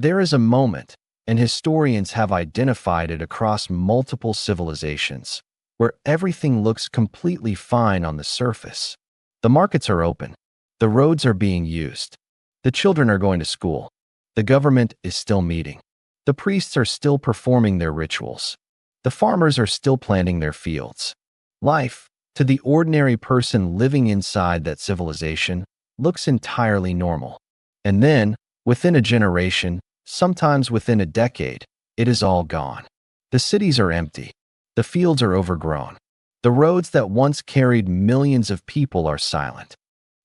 There is a moment, and historians have identified it across multiple civilizations, where everything looks completely fine on the surface. The markets are open. The roads are being used. The children are going to school. The government is still meeting. The priests are still performing their rituals. The farmers are still planting their fields. Life, to the ordinary person living inside that civilization, looks entirely normal. And then, within a generation, sometimes within a decade, it is all gone. The cities are empty. The fields are overgrown. The roads that once carried millions of people are silent.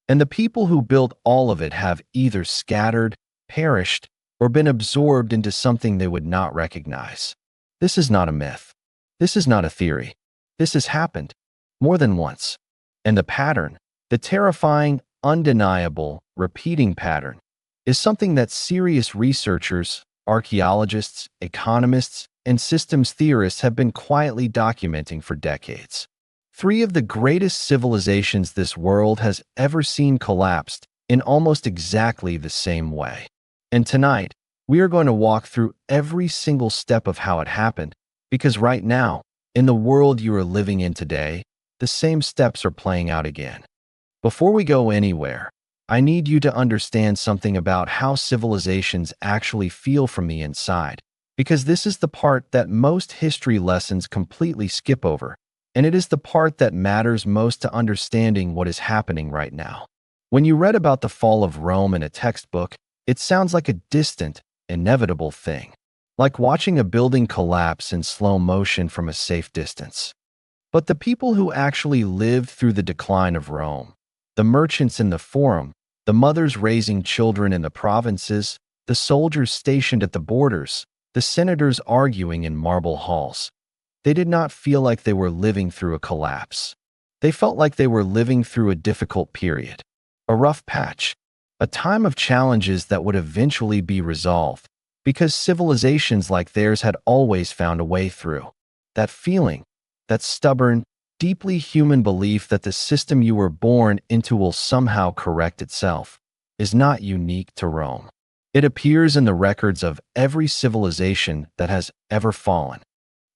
And the people who built all of it have either scattered, perished, or been absorbed into something they would not recognize. This is not a myth. This is not a theory. This has happened more than once. And the pattern, the terrifying, undeniable, repeating pattern, is something that serious researchers, archaeologists, economists, and systems theorists have been quietly documenting for decades. Three of the greatest civilizations this world has ever seen collapsed in almost exactly the same way. And tonight, we are going to walk through every single step of how it happened, because right now, in the world you are living in today, the same steps are playing out again. Before we go anywhere, I need you to understand something about how civilizations actually feel from the inside, because this is the part that most history lessons completely skip over, and it is the part that matters most to understanding what is happening right now. When you read about the fall of Rome in a textbook, it sounds like a distant, inevitable thing, like watching a building collapse in slow motion from a safe distance. But the people who actually lived through the decline of Rome, the merchants in the Forum, the mothers raising children in the provinces, the soldiers stationed at the borders, the senators arguing in marble halls, they did not feel like they were living through a collapse. They felt like they were living through a difficult period, a rough patch, a time of challenges that would eventually be resolved, because civilizations like theirs had always found a way through. That feeling, that stubborn, deeply human belief that the system you were born into will somehow correct itself, is not unique to Rome. It appears in the records of every civilization that has ever fallen.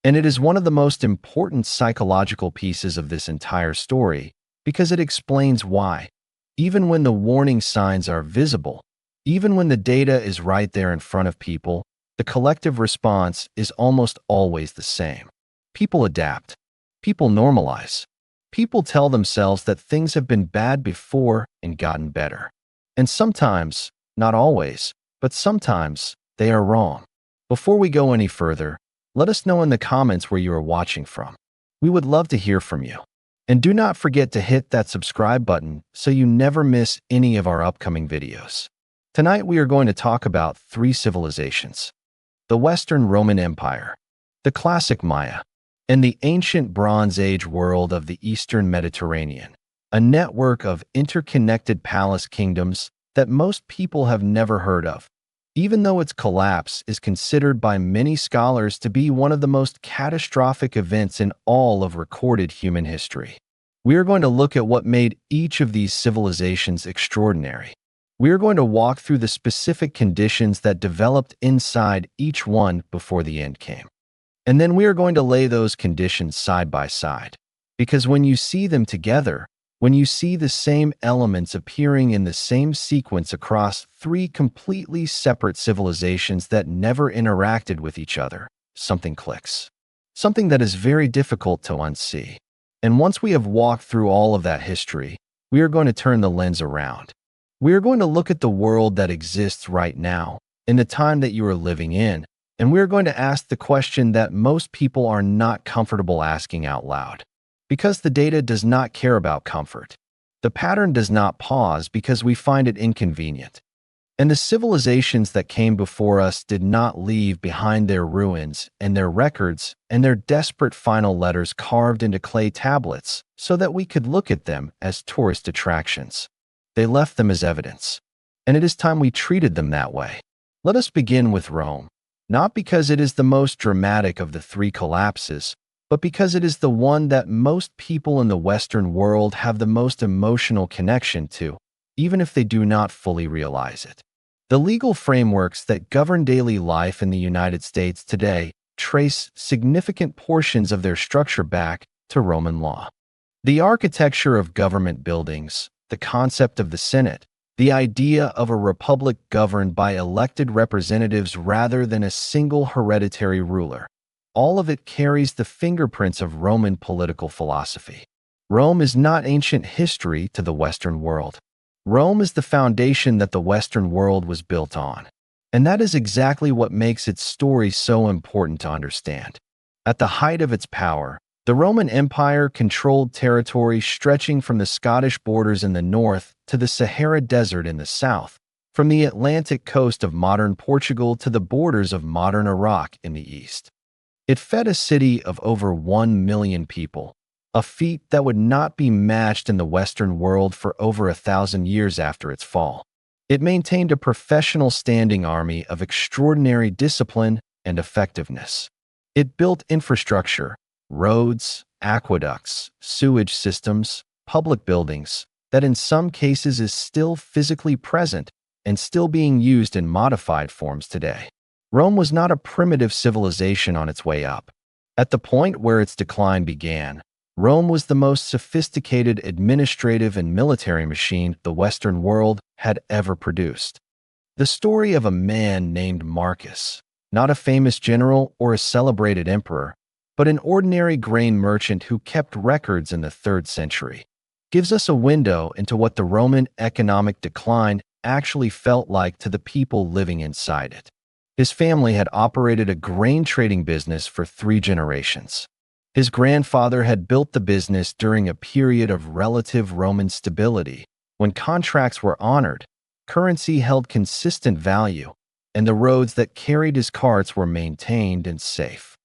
And it is one of the most important psychological pieces of this entire story, because it explains why, even when the warning signs are visible, even when the data is right there in front of people, the collective response is almost always the same. People adapt. People normalize. People tell themselves that things have been bad before and gotten better. And sometimes, not always, but sometimes, they are wrong. Before we go any further, let us know in the comments where you are watching from. We would love to hear from you. And do not forget to hit that subscribe button so you never miss any of our upcoming videos. Tonight we are going to talk about three civilizations: the Western Roman Empire, the classic Maya, and the ancient Bronze Age world of the Eastern Mediterranean, a network of interconnected palace kingdoms that most people have never heard of, even though its collapse is considered by many scholars to be one of the most catastrophic events in all of recorded human history. We are going to look at what made each of these civilizations extraordinary. We are going to walk through the specific conditions that developed inside each one before the end came. And then we are going to lay those conditions side by side, because when you see them together, when you see the same elements appearing in the same sequence across three completely separate civilizations that never interacted with each other, something clicks. Something that is very difficult to unsee. And once we have walked through all of that history, we are going to turn the lens around. We are going to look at the world that exists right now, in the time that you are living in, and we are going to ask the question that most people are not comfortable asking out loud. Because the data does not care about comfort. The pattern does not pause because we find it inconvenient. And the civilizations that came before us did not leave behind their ruins and their records and their desperate final letters carved into clay tablets so that we could look at them as tourist attractions. They left them as evidence. And it is time we treated them that way. Let us begin with Rome, not because it is the most dramatic of the three collapses, but because it is the one that most people in the Western world have the most emotional connection to, even if they do not fully realize it. The legal frameworks that govern daily life in the United States today trace significant portions of their structure back to Roman law. The architecture of government buildings, the concept of the Senate, the idea of a republic governed by elected representatives rather than a single hereditary ruler. All of it carries the fingerprints of Roman political philosophy. Rome is not ancient history to the Western world. Rome is the foundation that the Western world was built on. And that is exactly what makes its story so important to understand. At the height of its power, the Roman Empire controlled territory stretching from the Scottish borders in the north to the Sahara Desert in the south, from the Atlantic coast of modern Portugal to the borders of modern Iraq in the east. It fed a city of over 1 million people, a feat that would not be matched in the Western world for over 1,000 years after its fall. It maintained a professional standing army of extraordinary discipline and effectiveness. It built infrastructure, roads, aqueducts, sewage systems, public buildings, that in some cases is still physically present and still being used in modified forms today. Rome was not a primitive civilization on its way up. At the point where its decline began, Rome was the most sophisticated administrative and military machine the Western world had ever produced. The story of a man named Marcus, not a famous general or a celebrated emperor, but an ordinary grain merchant who kept records in the 3rd century, gives us a window into what the Roman economic decline actually felt like to the people living inside it. His family had operated a grain trading business for 3 generations. His grandfather had built the business during a period of relative Roman stability, when contracts were honored, currency held consistent value, and the roads that carried his carts were maintained and safe.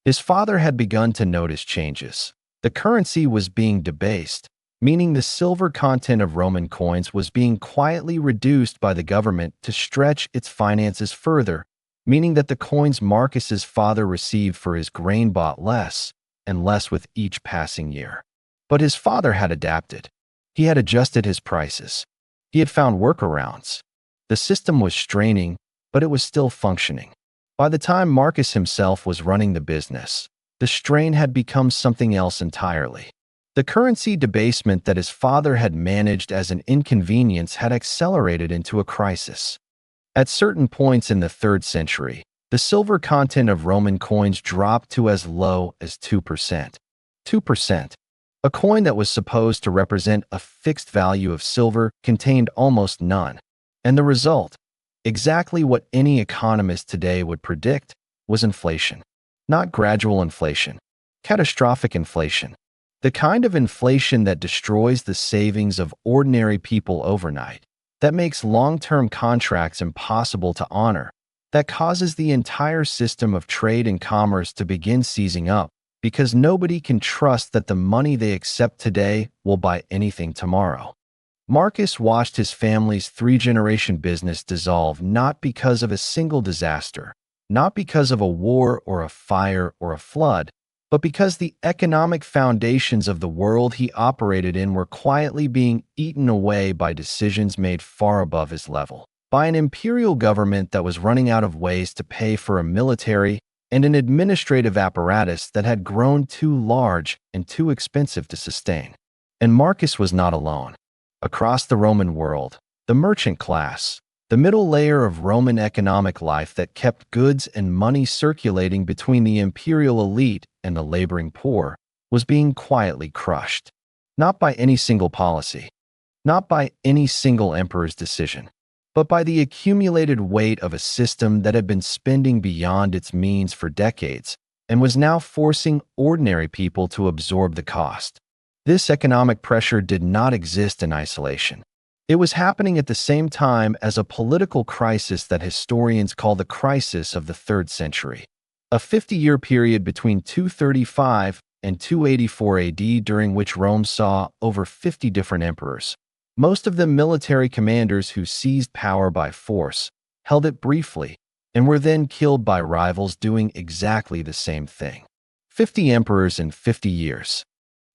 His father had begun to notice changes. The currency was being debased, meaning the silver content of Roman coins was being quietly reduced by the government to stretch its finances further, meaning that the coins Marcus's father received for his grain bought less and less with each passing year. But his father had adapted. He had adjusted his prices. He had found workarounds. The system was straining, but it was still functioning. By the time Marcus himself was running the business, the strain had become something else entirely. The currency debasement that his father had managed as an inconvenience had accelerated into a crisis. At certain points in the 3rd century, the silver content of Roman coins dropped to as low as 2%. 2%. A coin that was supposed to represent a fixed value of silver contained almost none. And the result, exactly what any economist today would predict, was inflation. Not gradual inflation, catastrophic inflation. The kind of inflation that destroys the savings of ordinary people overnight, that makes long-term contracts impossible to honor, that causes the entire system of trade and commerce to begin seizing up because nobody can trust that the money they accept today will buy anything tomorrow. Marcus watched his family's 3-generation business dissolve not because of a single disaster, not because of a war or a fire or a flood, but because the economic foundations of the world he operated in were quietly being eaten away by decisions made far above his level, by an imperial government that was running out of ways to pay for a military and an administrative apparatus that had grown too large and too expensive to sustain. And Marcus was not alone. Across the Roman world, the merchant class, the middle layer of Roman economic life that kept goods and money circulating between the imperial elite and the laboring poor, was being quietly crushed. Not by any single policy, not by any single emperor's decision, but by the accumulated weight of a system that had been spending beyond its means for decades and was now forcing ordinary people to absorb the cost. This economic pressure did not exist in isolation. It was happening at the same time as a political crisis that historians call the crisis of the 3rd century, a 50-year period between 235 and 284 AD during which Rome saw over 50 different emperors, most of them military commanders who seized power by force, held it briefly, and were then killed by rivals doing exactly the same thing. 50 emperors in 50 years.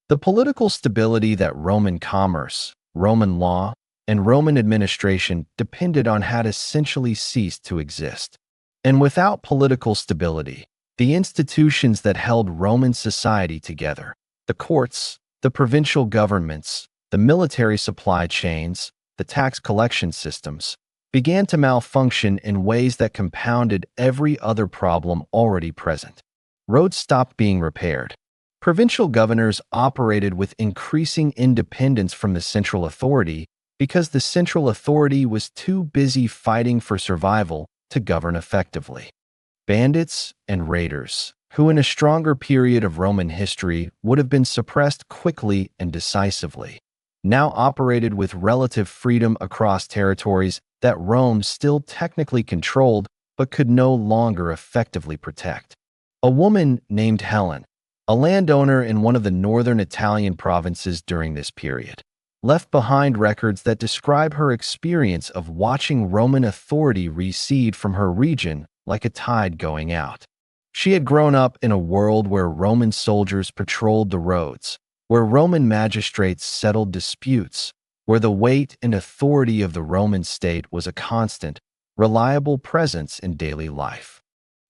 The political stability that Roman commerce, Roman law, and Roman administration depended on had essentially ceased to exist. And without political stability, the institutions that held Roman society together, the courts, the provincial governments, the military supply chains, the tax collection systems, began to malfunction in ways that compounded every other problem already present. Roads stopped being repaired. Provincial governors operated with increasing independence from the central authority because the central authority was too busy fighting for survival to govern effectively. Bandits and raiders, who in a stronger period of Roman history would have been suppressed quickly and decisively, now operated with relative freedom across territories that Rome still technically controlled but could no longer effectively protect. A woman named Helen, a landowner in one of the northern Italian provinces during this period, left behind records that describe her experience of watching Roman authority recede from her region like a tide going out. She had grown up in a world where Roman soldiers patrolled the roads, where Roman magistrates settled disputes, where the weight and authority of the Roman state was a constant, reliable presence in daily life.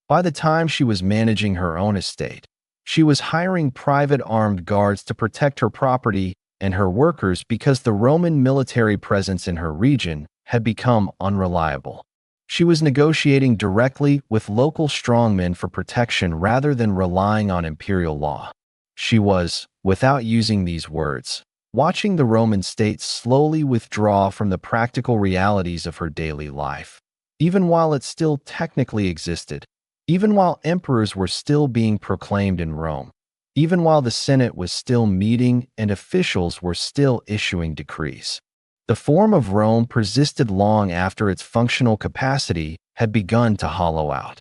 By the time she was managing her own estate, she was hiring private armed guards to protect her property and her workers because the Roman military presence in her region had become unreliable. She was negotiating directly with local strongmen for protection rather than relying on imperial law. She was, without using these words, watching the Roman state slowly withdraw from the practical realities of her daily life. Even while it still technically existed, even while emperors were still being proclaimed in Rome, even while the Senate was still meeting and officials were still issuing decrees. The form of Rome persisted long after its functional capacity had begun to hollow out.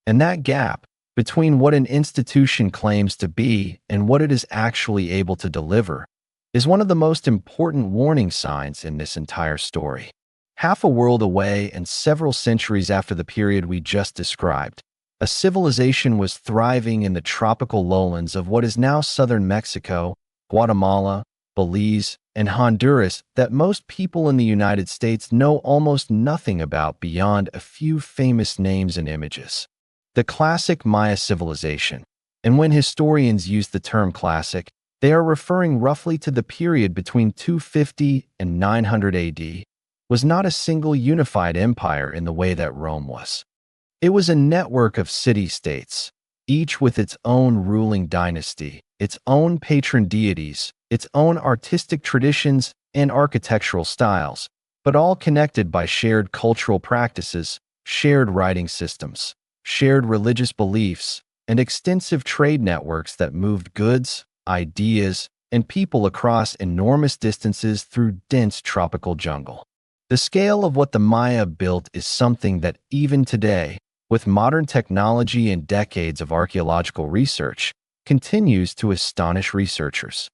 And that gap between what an institution claims to be and what it is actually able to deliver is one of the most important warning signs in this entire story. Half a world away and several centuries after the period we just described, a civilization was thriving in the tropical lowlands of what is now southern Mexico, Guatemala, Belize, and Honduras that most people in the United States know almost nothing about beyond a few famous names and images. The classic Maya civilization, and when historians use the term classic, they are referring roughly to the period between 250 and 900 AD, was not a single unified empire in the way that Rome was. It was a network of city-states, each with its own ruling dynasty, its own patron deities, its own artistic traditions and architectural styles, but all connected by shared cultural practices, shared writing systems, shared religious beliefs, and extensive trade networks that moved goods, ideas, and people across enormous distances through dense tropical jungle. The scale of what the Maya built is something that even today, with modern technology and decades of archaeological research, continues to astonish researchers.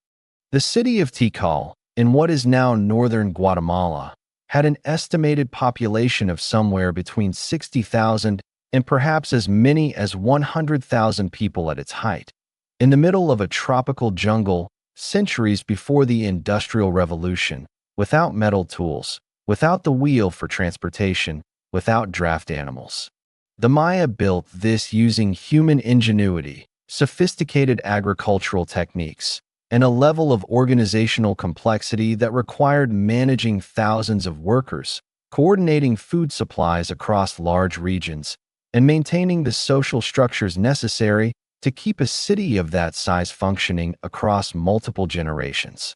The city of Tikal, in what is now northern Guatemala, had an estimated population of somewhere between 60,000 and perhaps as many as 100,000 people at its height. In the middle of a tropical jungle, centuries before the Industrial Revolution, without metal tools, without the wheel for transportation, without draft animals. The Maya built this using human ingenuity, sophisticated agricultural techniques, and a level of organizational complexity that required managing thousands of workers, coordinating food supplies across large regions, and maintaining the social structures necessary to keep a city of that size functioning across multiple generations.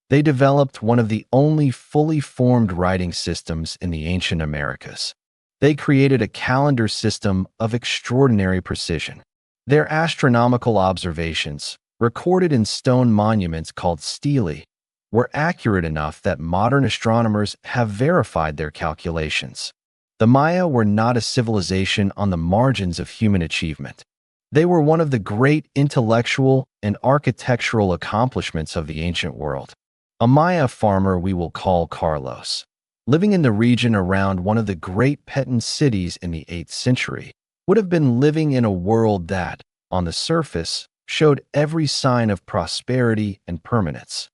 They developed one of the only fully formed writing systems in the ancient Americas. They created a calendar system of extraordinary precision. Their astronomical observations, recorded in stone monuments called stelae, were accurate enough that modern astronomers have verified their calculations. The Maya were not a civilization on the margins of human achievement. They were one of the great intellectual and architectural accomplishments of the ancient world. A Maya farmer we will call Carlos, living in the region around one of the great Petan cities in the 8th century, would have been living in a world that, on the surface, showed every sign of prosperity and permanence.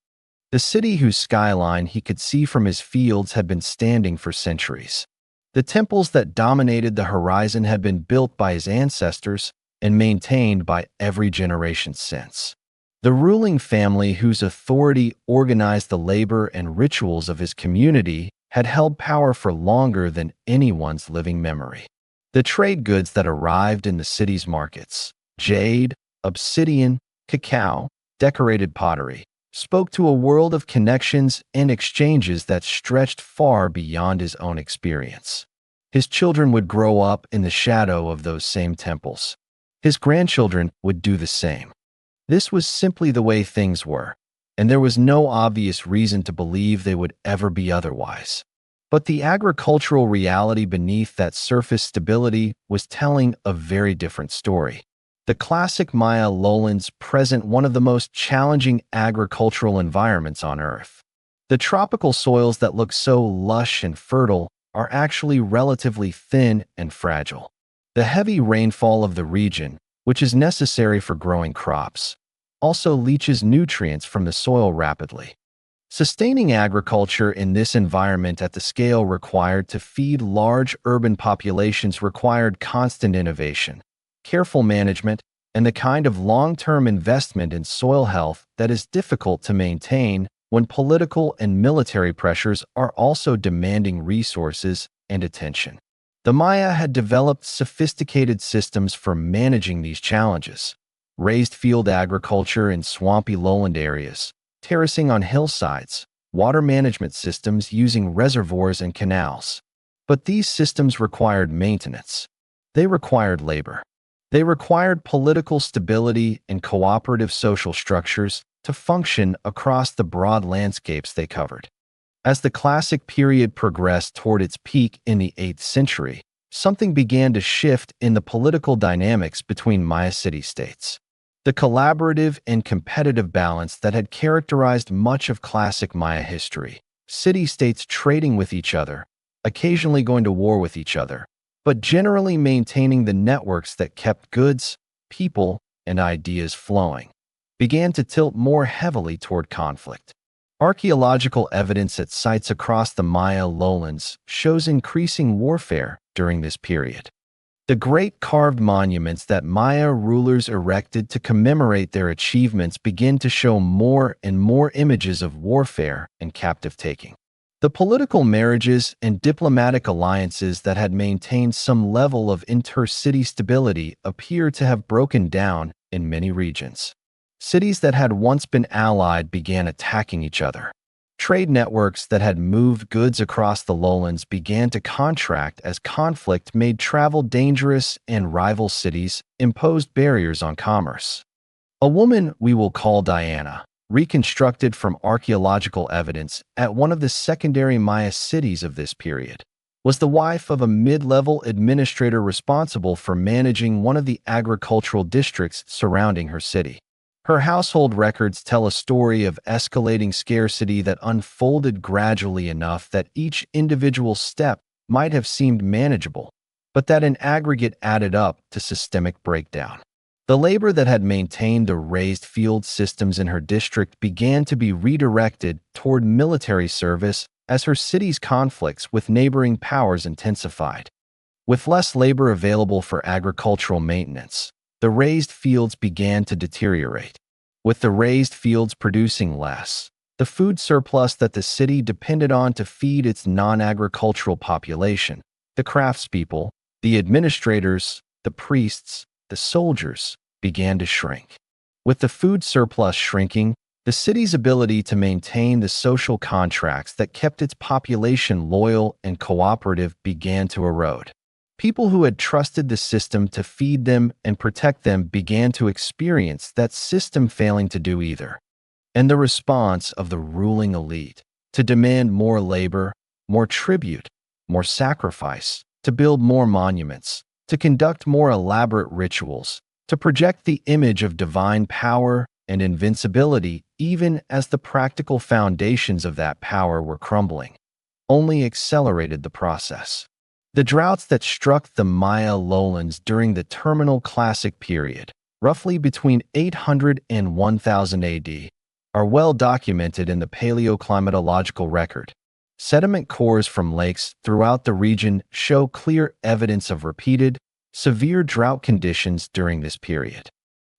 the city whose skyline he could see from his fields had been standing for centuries. The temples that dominated the horizon had been built by his ancestors and maintained by every generation since. The ruling family whose authority organized the labor and rituals of his community had held power for longer than anyone's living memory. The trade goods that arrived in the city's markets, jade, obsidian, cacao, decorated pottery, spoke to a world of connections and exchanges that stretched far beyond his own experience. His children would grow up in the shadow of those same temples. His grandchildren would do the same. This was simply the way things were, and there was no obvious reason to believe they would ever be otherwise. But the agricultural reality beneath that surface stability was telling a very different story. The classic Maya lowlands present one of the most challenging agricultural environments on Earth. The tropical soils that look so lush and fertile are actually relatively thin and fragile. The heavy rainfall of the region, which is necessary for growing crops, also leaches nutrients from the soil rapidly. Sustaining agriculture in this environment at the scale required to feed large urban populations required constant innovation, careful management, and the kind of long-term investment in soil health that is difficult to maintain when political and military pressures are also demanding resources and attention. The Maya had developed sophisticated systems for managing these challenges: raised field agriculture in swampy lowland areas, terracing on hillsides, water management systems using reservoirs and canals. But these systems required maintenance. They required labor. They required political stability and cooperative social structures to function across the broad landscapes they covered. As the classic period progressed toward its peak in the 8th century, something began to shift in the political dynamics between Maya city-states. The collaborative and competitive balance that had characterized much of classic Maya history, city-states trading with each other, occasionally going to war with each other, but generally maintaining the networks that kept goods, people, and ideas flowing, began to tilt more heavily toward conflict. Archaeological evidence at sites across the Maya lowlands shows increasing warfare during this period. The great carved monuments that Maya rulers erected to commemorate their achievements begin to show more and more images of warfare and captive taking. The political marriages and diplomatic alliances that had maintained some level of inter-city stability appear to have broken down in many regions. Cities that had once been allied began attacking each other. Trade networks that had moved goods across the lowlands began to contract as conflict made travel dangerous and rival cities imposed barriers on commerce. A woman we will call Diana, reconstructed from archaeological evidence at one of the secondary Maya cities of this period, was the wife of a mid-level administrator responsible for managing one of the agricultural districts surrounding her city. Her household records tell a story of escalating scarcity that unfolded gradually enough that each individual step might have seemed manageable, but that in aggregate added up to systemic breakdown. The labor that had maintained the raised field systems in her district began to be redirected toward military service as her city's conflicts with neighboring powers intensified. With less labor available for agricultural maintenance, the raised fields began to deteriorate. With the raised fields producing less, the food surplus that the city depended on to feed its non-agricultural population, the craftspeople, the administrators, the priests, the soldiers, began to shrink. With the food surplus shrinking, the city's ability to maintain the social contracts that kept its population loyal and cooperative began to erode. People who had trusted the system to feed them and protect them began to experience that system failing to do either. And the response of the ruling elite to demand more labor, more tribute, more sacrifice, to build more monuments, to conduct more elaborate rituals, to project the image of divine power and invincibility even as the practical foundations of that power were crumbling, only accelerated the process. The droughts that struck the Maya lowlands during the terminal classic period, roughly between 800 and 1000 AD, are well documented in the paleoclimatological record. Sediment cores from lakes throughout the region show clear evidence of repeated, severe drought conditions during this period.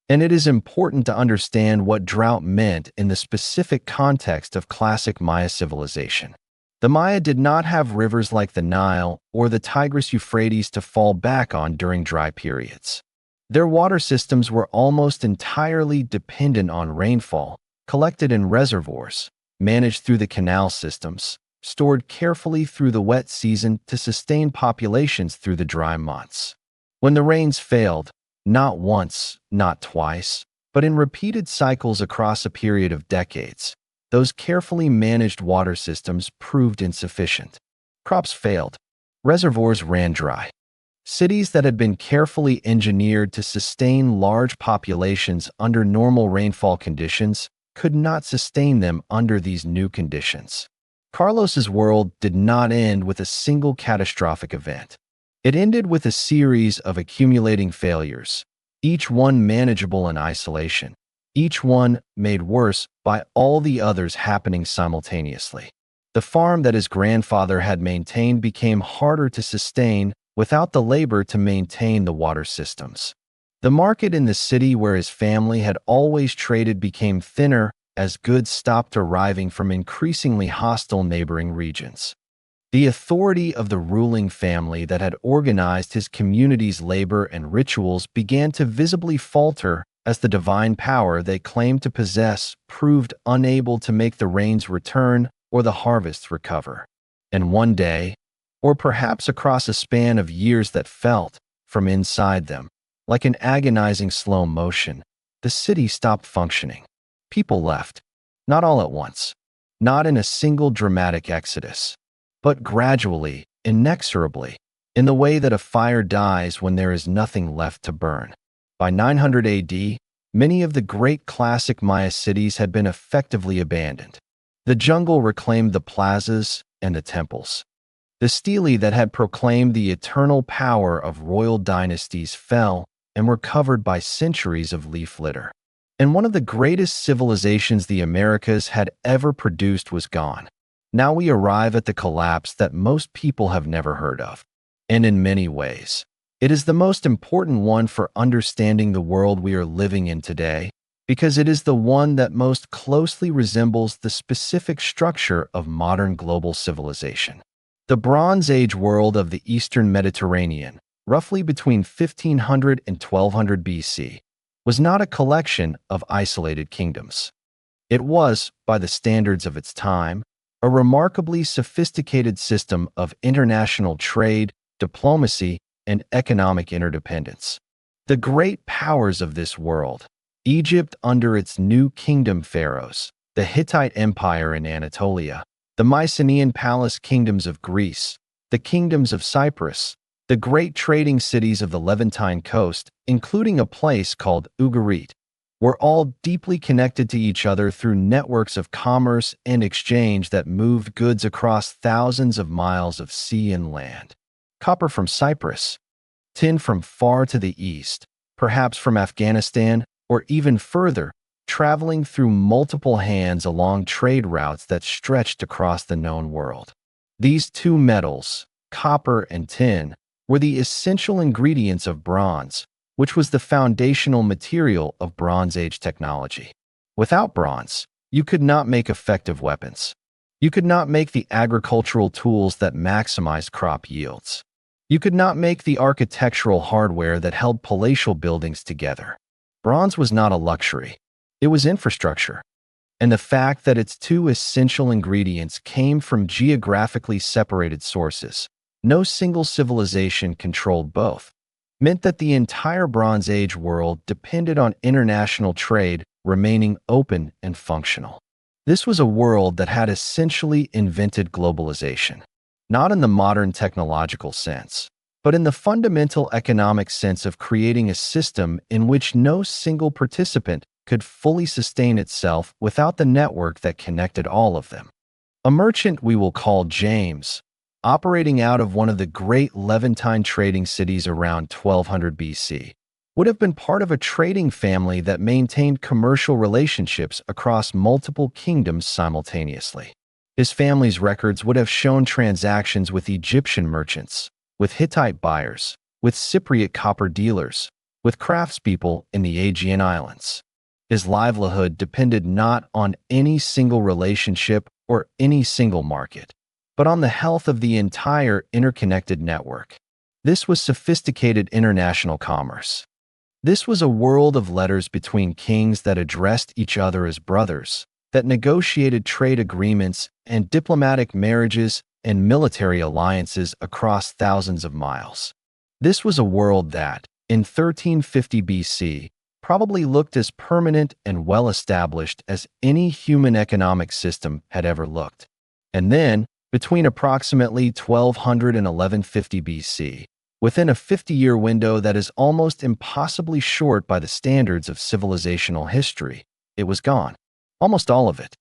And it is important to understand what drought meant in the specific context of classic Maya civilization. The Maya did not have rivers like the Nile or the Tigris-Euphrates to fall back on during dry periods. Their water systems were almost entirely dependent on rainfall, collected in reservoirs, managed through the canal systems, stored carefully through the wet season to sustain populations through the dry months. When the rains failed, not once, not twice, but in repeated cycles across a period of decades, those carefully managed water systems proved insufficient. Crops failed. Reservoirs ran dry. Cities that had been carefully engineered to sustain large populations under normal rainfall conditions could not sustain them under these new conditions. Carlos's world did not end with a single catastrophic event. It ended with a series of accumulating failures, each one manageable in isolation, each one made worse by all the others happening simultaneously. The farm that his grandfather had maintained became harder to sustain without the labor to maintain the water systems. The market in the city where his family had always traded became thinner as goods stopped arriving from increasingly hostile neighboring regions. The authority of the ruling family that had organized his community's labor and rituals began to visibly falter as the divine power they claimed to possess proved unable to make the rains return or the harvests recover. And one day, or perhaps across a span of years that felt, from inside them, like an agonizing slow motion, the city stopped functioning. People left, not all at once, not in a single dramatic exodus, but gradually, inexorably, in the way that a fire dies when there is nothing left to burn. By 900 AD, many of the great classic Maya cities had been effectively abandoned. The jungle reclaimed the plazas and the temples. The stelae that had proclaimed the eternal power of royal dynasties fell and were covered by centuries of leaf litter. And one of the greatest civilizations the Americas had ever produced was gone. Now we arrive at the collapse that most people have never heard of. And in many ways, it is the most important one for understanding the world we are living in today, because it is the one that most closely resembles the specific structure of modern global civilization. The Bronze Age world of the Eastern Mediterranean, roughly between 1500 and 1200 BC, was not a collection of isolated kingdoms. It was, by the standards of its time, a remarkably sophisticated system of international trade, diplomacy, and economic interdependence. The great powers of this world, Egypt under its new kingdom pharaohs, the Hittite Empire in Anatolia, the Mycenaean palace kingdoms of Greece, the kingdoms of Cyprus, the great trading cities of the Levantine coast, including a place called Ugarit, were all deeply connected to each other through networks of commerce and exchange that moved goods across thousands of miles of sea and land. Copper from Cyprus, tin from far to the east, perhaps from Afghanistan, or even further, traveling through multiple hands along trade routes that stretched across the known world. These two metals, copper and tin, were the essential ingredients of bronze, which was the foundational material of Bronze Age technology. Without bronze, you could not make effective weapons. You could not make the agricultural tools that maximized crop yields. You could not make the architectural hardware that held palatial buildings together. Bronze was not a luxury. It was infrastructure. And the fact that its two essential ingredients came from geographically separated sources, no single civilization controlled both, meant that the entire Bronze Age world depended on international trade remaining open and functional. This was a world that had essentially invented globalization, not in the modern technological sense, but in the fundamental economic sense of creating a system in which no single participant could fully sustain itself without the network that connected all of them. A merchant we will call James, operating out of one of the great Levantine trading cities around 1200 BC, would have been part of a trading family that maintained commercial relationships across multiple kingdoms simultaneously. His family's records would have shown transactions with Egyptian merchants, with Hittite buyers, with Cypriot copper dealers, with craftspeople in the Aegean Islands. His livelihood depended not on any single relationship or any single market, but on the health of the entire interconnected network. This was sophisticated international commerce. This was a world of letters between kings that addressed each other as brothers, that negotiated trade agreements and diplomatic marriages and military alliances across thousands of miles. This was a world that, in 1350 BC, probably looked as permanent and well-established as any human economic system had ever looked. And then, between approximately 1200 and 1150 BC, within a 50-year window that is almost impossibly short by the standards of civilizational history, it was gone. Almost all of it.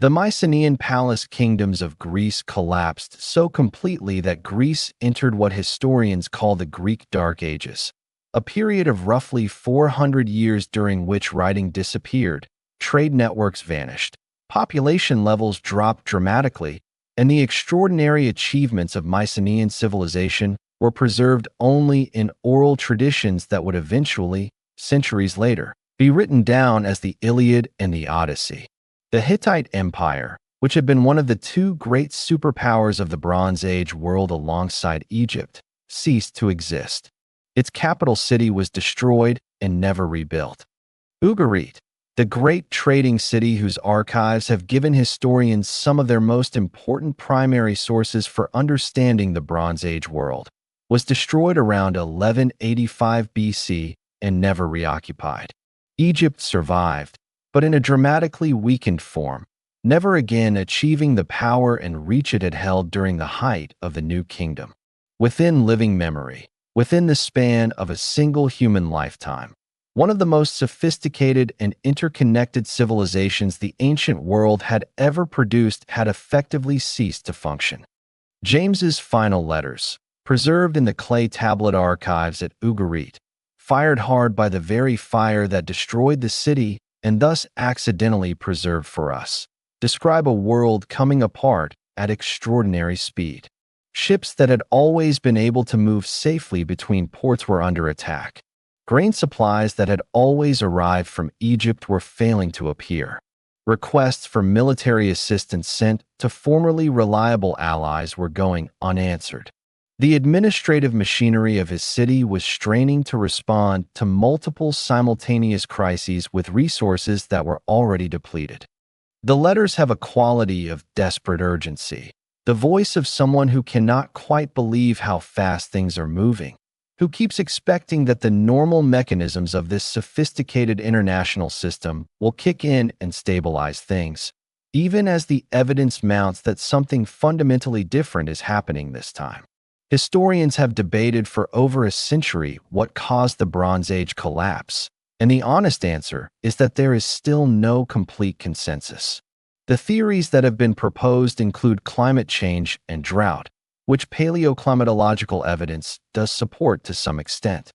The Mycenaean palace kingdoms of Greece collapsed so completely that Greece entered what historians call the Greek Dark Ages, a period of roughly 400 years during which writing disappeared, trade networks vanished, population levels dropped dramatically, and the extraordinary achievements of Mycenaean civilization were preserved only in oral traditions that would eventually, centuries later, be written down as the Iliad and the Odyssey. The Hittite Empire, which had been one of the two great superpowers of the Bronze Age world alongside Egypt, ceased to exist. Its capital city was destroyed and never rebuilt. Ugarit, the great trading city whose archives have given historians some of their most important primary sources for understanding the Bronze Age world, was destroyed around 1185 BC and never reoccupied. Egypt survived, but in a dramatically weakened form, never again achieving the power and reach it had held during the height of the New Kingdom. Within living memory, within the span of a single human lifetime, one of the most sophisticated and interconnected civilizations the ancient world had ever produced had effectively ceased to function. James's final letters, preserved in the clay tablet archives at Ugarit, fired hard by the very fire that destroyed the city and thus accidentally preserved for us, describe a world coming apart at extraordinary speed. Ships that had always been able to move safely between ports were under attack. Grain supplies that had always arrived from Egypt were failing to appear. Requests for military assistance sent to formerly reliable allies were going unanswered. The administrative machinery of his city was straining to respond to multiple simultaneous crises with resources that were already depleted. The letters have a quality of desperate urgency, the voice of someone who cannot quite believe how fast things are moving, who keeps expecting that the normal mechanisms of this sophisticated international system will kick in and stabilize things, even as the evidence mounts that something fundamentally different is happening this time. Historians have debated for over a century what caused the Bronze Age collapse, and the honest answer is that there is still no complete consensus. The theories that have been proposed include climate change and drought, which paleoclimatological evidence does support to some extent.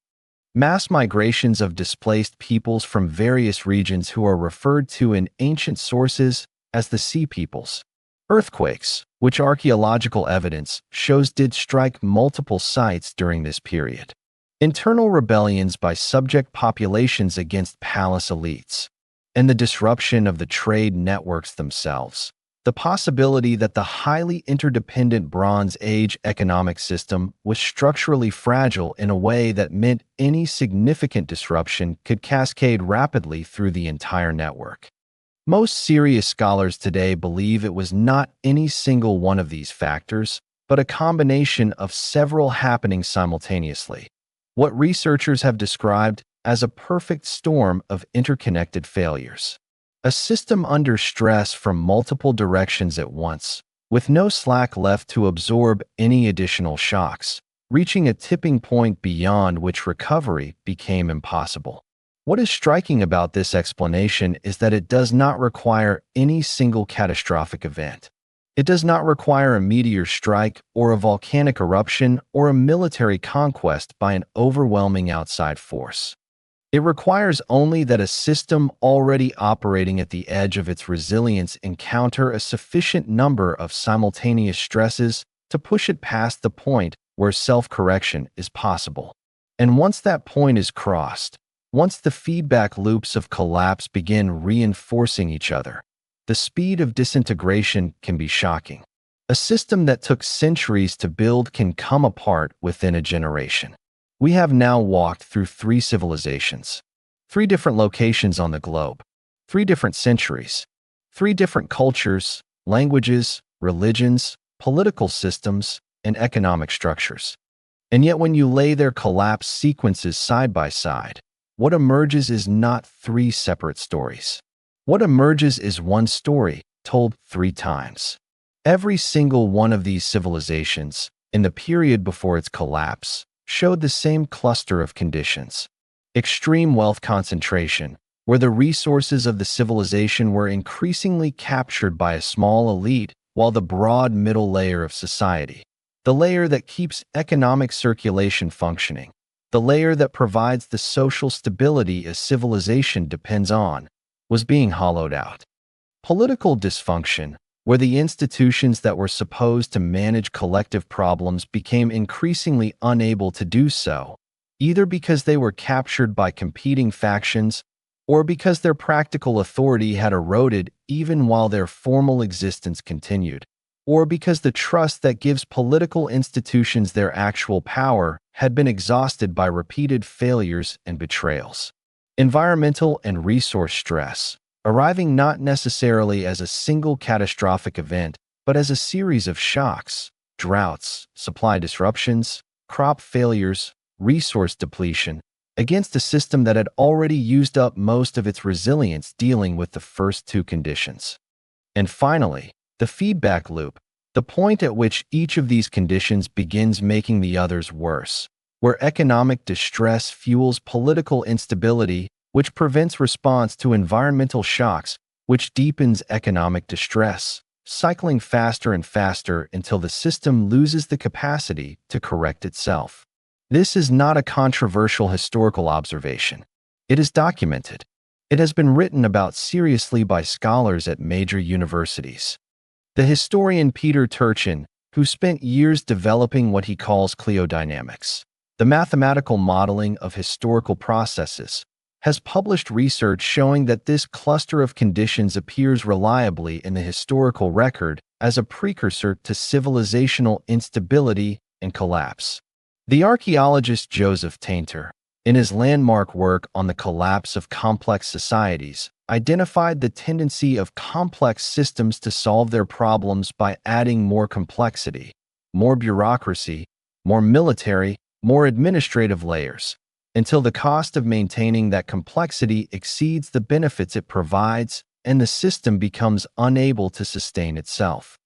Mass migrations of displaced peoples from various regions who are referred to in ancient sources as the Sea Peoples. Earthquakes, which archaeological evidence shows did strike multiple sites during this period. Internal rebellions by subject populations against palace elites, and the disruption of the trade networks themselves. The possibility that the highly interdependent Bronze Age economic system was structurally fragile in a way that meant any significant disruption could cascade rapidly through the entire network. Most serious scholars today believe it was not any single one of these factors, but a combination of several happening simultaneously, what researchers have described as a perfect storm of interconnected failures. A system under stress from multiple directions at once, with no slack left to absorb any additional shocks, reaching a tipping point beyond which recovery became impossible. What is striking about this explanation is that it does not require any single catastrophic event. It does not require a meteor strike or a volcanic eruption or a military conquest by an overwhelming outside force. It requires only that a system already operating at the edge of its resilience encounter a sufficient number of simultaneous stresses to push it past the point where self-correction is possible. And once that point is crossed, once the feedback loops of collapse begin reinforcing each other, the speed of disintegration can be shocking. A system that took centuries to build can come apart within a generation. We have now walked through 3 civilizations, 3 different locations on the globe, 3 different centuries, 3 different cultures, languages, religions, political systems, and economic structures. And yet when you lay their collapse sequences side by side, what emerges is not 3 separate stories. What emerges is one story told 3 times. Every single one of these civilizations, in the period before its collapse, showed the same cluster of conditions. Extreme wealth concentration, where the resources of the civilization were increasingly captured by a small elite, while the broad middle layer of society, the layer that keeps economic circulation functioning, the layer that provides the social stability a civilization depends on, was being hollowed out. Political dysfunction, where the institutions that were supposed to manage collective problems became increasingly unable to do so, either because they were captured by competing factions or because their practical authority had eroded even while their formal existence continued, or because the trust that gives political institutions their actual power had been exhausted by repeated failures and betrayals. Environmental and resource stress, arriving not necessarily as a single catastrophic event, but as a series of shocks, droughts, supply disruptions, crop failures, resource depletion, against a system that had already used up most of its resilience dealing with the first 2 conditions. And finally, the feedback loop, the point at which each of these conditions begins making the others worse, where economic distress fuels political instability, which prevents response to environmental shocks, which deepens economic distress, cycling faster and faster until the system loses the capacity to correct itself. This is not a controversial historical observation. It is documented. It has been written about seriously by scholars at major universities. The historian Peter Turchin, who spent years developing what he calls cliodynamics, the mathematical modeling of historical processes, has published research showing that this cluster of conditions appears reliably in the historical record as a precursor to civilizational instability and collapse. The archaeologist Joseph Tainter, in his landmark work on the collapse of complex societies, identified the tendency of complex systems to solve their problems by adding more complexity, more bureaucracy, more military, more administrative layers, until the cost of maintaining that complexity exceeds the benefits it provides and the system becomes unable to sustain itself.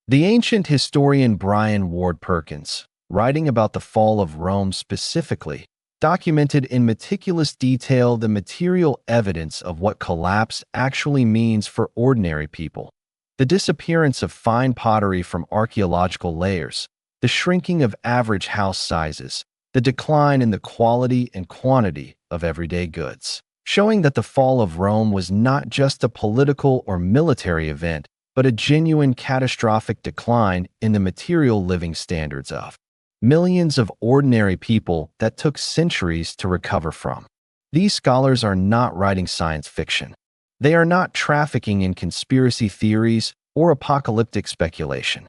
The ancient historian Brian Ward Perkins, writing about the fall of Rome specifically, documented in meticulous detail the material evidence of what collapse actually means for ordinary people. The disappearance of fine pottery from archaeological layers, the shrinking of average house sizes, the decline in the quality and quantity of everyday goods, showing that the fall of Rome was not just a political or military event, but a genuine catastrophic decline in the material living standards of millions of ordinary people that took centuries to recover from. These scholars are not writing science fiction. They are not trafficking in conspiracy theories or apocalyptic speculation.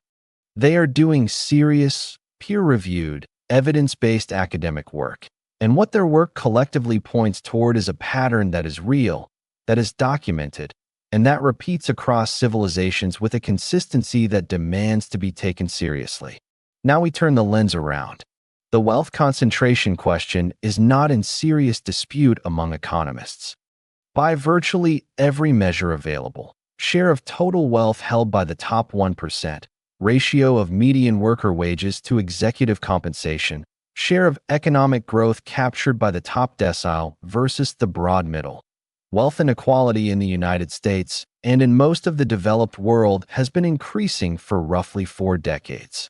They are doing serious, peer-reviewed, evidence-based academic work. And what their work collectively points toward is a pattern that is real, that is documented, and that repeats across civilizations with a consistency that demands to be taken seriously. Now we turn the lens around. The wealth concentration question is not in serious dispute among economists. By virtually every measure available, share of total wealth held by the top 1%, ratio of median worker wages to executive compensation, share of economic growth captured by the top decile versus the broad middle. Wealth inequality in the United States and in most of the developed world has been increasing for roughly 4 decades.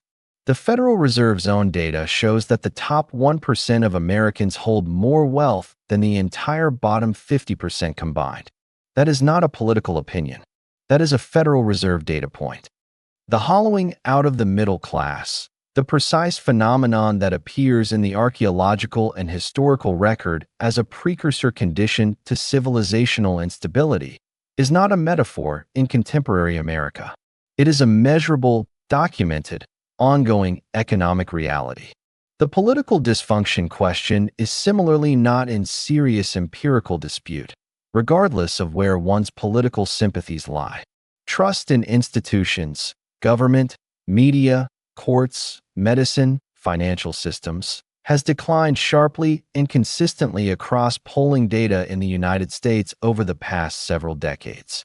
The Federal Reserve's own data shows that the top 1% of Americans hold more wealth than the entire bottom 50% combined. That is not a political opinion. That is a Federal Reserve data point. The hollowing out of the middle class, the precise phenomenon that appears in the archaeological and historical record as a precursor condition to civilizational instability, is not a metaphor in contemporary America. It is a measurable, documented, ongoing economic reality. The political dysfunction question is similarly not in serious empirical dispute, regardless of where one's political sympathies lie. Trust in institutions, government, media, courts, medicine, financial systems, has declined sharply and consistently across polling data in the United States over the past several decades.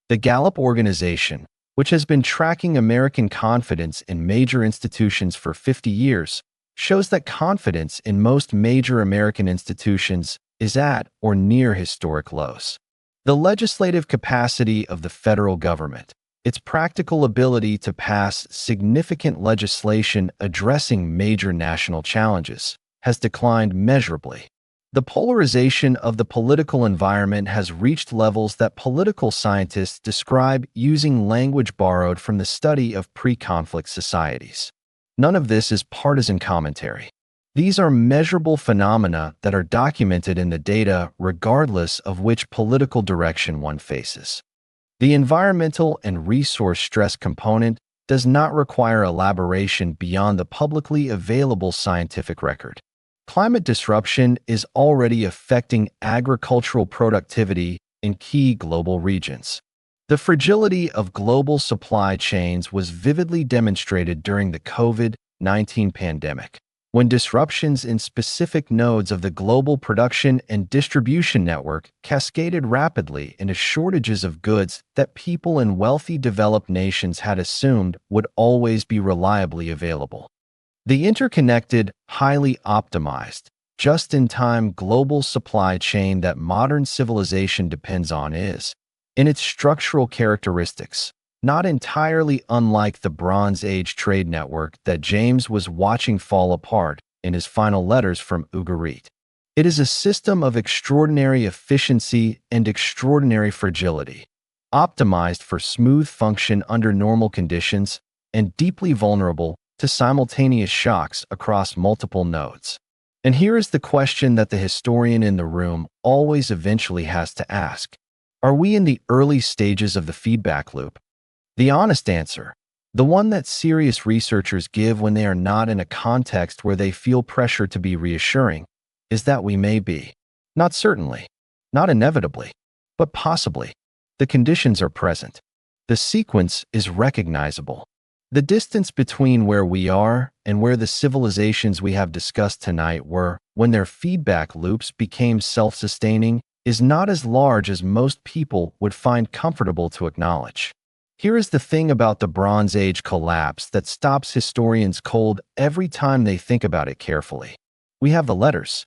The Gallup organization, which has been tracking American confidence in major institutions for 50 years, shows that confidence in most major American institutions is at or near historic lows. The legislative capacity of the federal government, its practical ability to pass significant legislation addressing major national challenges, has declined measurably. The polarization of the political environment has reached levels that political scientists describe using language borrowed from the study of pre-conflict societies. None of this is partisan commentary. These are measurable phenomena that are documented in the data regardless of which political direction one faces. The environmental and resource stress component does not require elaboration beyond the publicly available scientific record. Climate disruption is already affecting agricultural productivity in key global regions. The fragility of global supply chains was vividly demonstrated during the COVID-19 pandemic, when disruptions in specific nodes of the global production and distribution network cascaded rapidly into shortages of goods that people in wealthy developed nations had assumed would always be reliably available. The interconnected, highly optimized, just-in-time global supply chain that modern civilization depends on is, in its structural characteristics, not entirely unlike the Bronze Age trade network that James was watching fall apart in his final letters from Ugarit. It is a system of extraordinary efficiency and extraordinary fragility, optimized for smooth function under normal conditions and deeply vulnerable to simultaneous shocks across multiple nodes. And here is the question that the historian in the room always eventually has to ask. Are we in the early stages of the feedback loop? The honest answer, the one that serious researchers give when they are not in a context where they feel pressure to be reassuring, is that we may be. Not certainly, not inevitably, but possibly. The conditions are present. The sequence is recognizable. The distance between where we are and where the civilizations we have discussed tonight were when their feedback loops became self-sustaining is not as large as most people would find comfortable to acknowledge. Here is the thing about the Bronze Age collapse that stops historians cold every time they think about it carefully. We have the letters.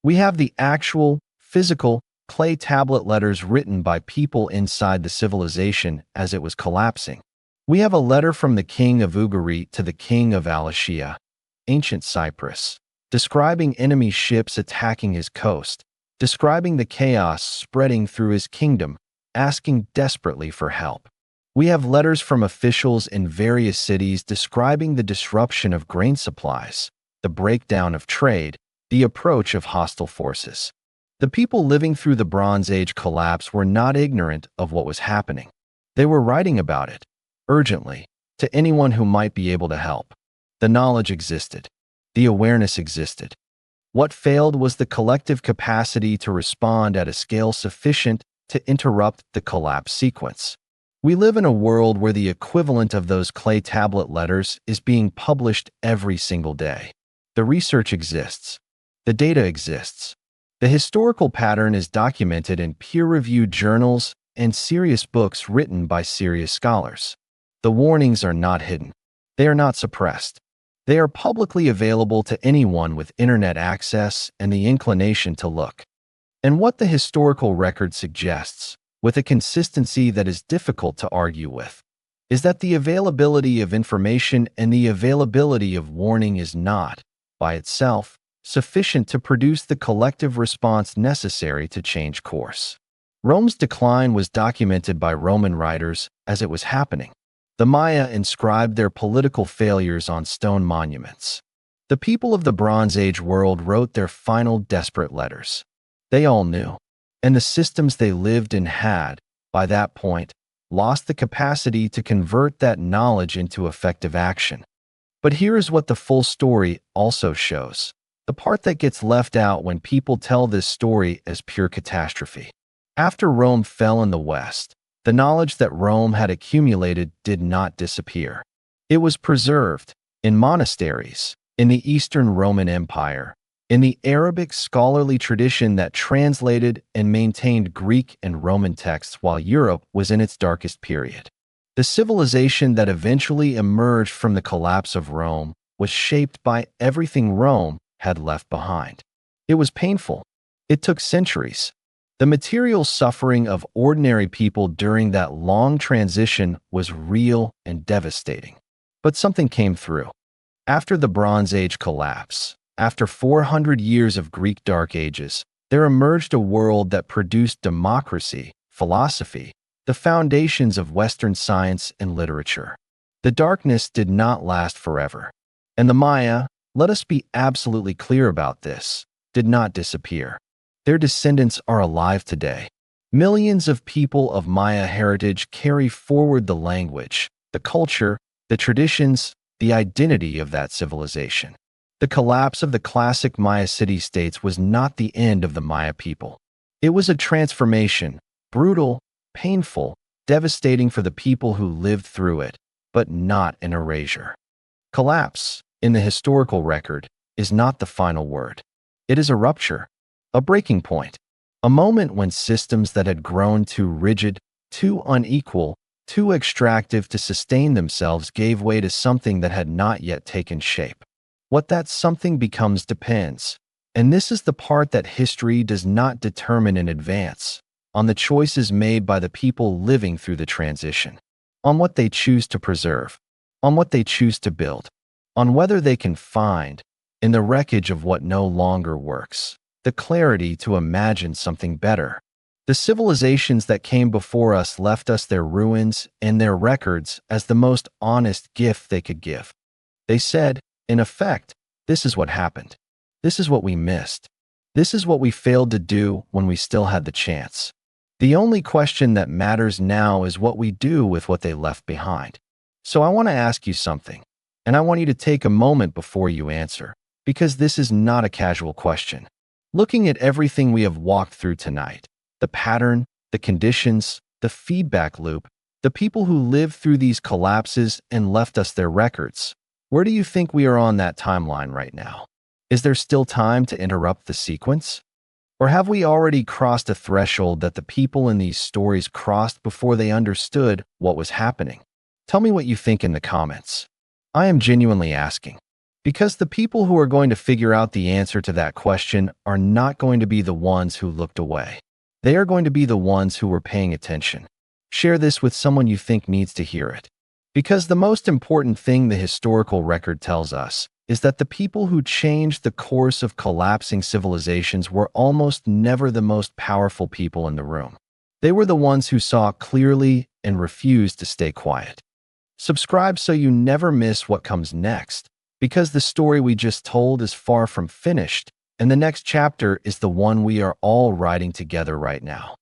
We have the actual, physical, clay tablet letters written by people inside the civilization as it was collapsing. We have a letter from the king of Ugarit to the king of Alashia, ancient Cyprus, describing enemy ships attacking his coast, describing the chaos spreading through his kingdom, asking desperately for help. We have letters from officials in various cities describing the disruption of grain supplies, the breakdown of trade, the approach of hostile forces. The people living through the Bronze Age collapse were not ignorant of what was happening. They were writing about it, urgently, to anyone who might be able to help. The knowledge existed. The awareness existed. What failed was the collective capacity to respond at a scale sufficient to interrupt the collapse sequence. We live in a world where the equivalent of those clay tablet letters is being published every single day. The research exists. The data exists. The historical pattern is documented in peer-reviewed journals and serious books written by serious scholars. The warnings are not hidden. They are not suppressed. They are publicly available to anyone with internet access and the inclination to look. And what the historical record suggests, with a consistency that is difficult to argue with, is that the availability of information and the availability of warning is not, by itself, sufficient to produce the collective response necessary to change course. Rome's decline was documented by Roman writers as it was happening. The Maya inscribed their political failures on stone monuments. The people of the Bronze Age world wrote their final desperate letters. They all knew, and the systems they lived in had, by that point, lost the capacity to convert that knowledge into effective action. But here is what the full story also shows, the part that gets left out when people tell this story as pure catastrophe. After Rome fell in the West, the knowledge that Rome had accumulated did not disappear. It was preserved in monasteries, in the Eastern Roman Empire, in the Arabic scholarly tradition that translated and maintained Greek and Roman texts while Europe was in its darkest period. The civilization that eventually emerged from the collapse of Rome was shaped by everything Rome had left behind. It was painful. It took centuries. The material suffering of ordinary people during that long transition was real and devastating. But something came through. After the Bronze Age collapse, after 400 years of Greek Dark Ages, there emerged a world that produced democracy, philosophy, the foundations of Western science and literature. The darkness did not last forever. And the Maya, let us be absolutely clear about this, did not disappear. Their descendants are alive today. Millions of people of Maya heritage carry forward the language, the culture, the traditions, the identity of that civilization. The collapse of the classic Maya city-states was not the end of the Maya people. It was a transformation, brutal, painful, devastating for the people who lived through it, but not an erasure. Collapse, in the historical record, is not the final word. It is a rupture, a breaking point, a moment when systems that had grown too rigid, too unequal, too extractive to sustain themselves gave way to something that had not yet taken shape. What that something becomes depends, and this is the part that history does not determine in advance, on the choices made by the people living through the transition, on what they choose to preserve, on what they choose to build, on whether they can find, in the wreckage of what no longer works, the clarity to imagine something better. The civilizations that came before us left us their ruins and their records as the most honest gift they could give. They said, in effect, this is what happened. This is what we missed. This is what we failed to do when we still had the chance. The only question that matters now is what we do with what they left behind. So I want to ask you something, and I want you to take a moment before you answer, because this is not a casual question. Looking at everything we have walked through tonight, the pattern, the conditions, the feedback loop, the people who lived through these collapses and left us their records, where do you think we are on that timeline right now? Is there still time to interrupt the sequence? Or have we already crossed a threshold that the people in these stories crossed before they understood what was happening? Tell me what you think in the comments. I am genuinely asking, because the people who are going to figure out the answer to that question are not going to be the ones who looked away. They are going to be the ones who were paying attention. Share this with someone you think needs to hear it. Because the most important thing the historical record tells us is that the people who changed the course of collapsing civilizations were almost never the most powerful people in the room. They were the ones who saw clearly and refused to stay quiet. Subscribe so you never miss what comes next, because the story we just told is far from finished, and the next chapter is the one we are all writing together right now.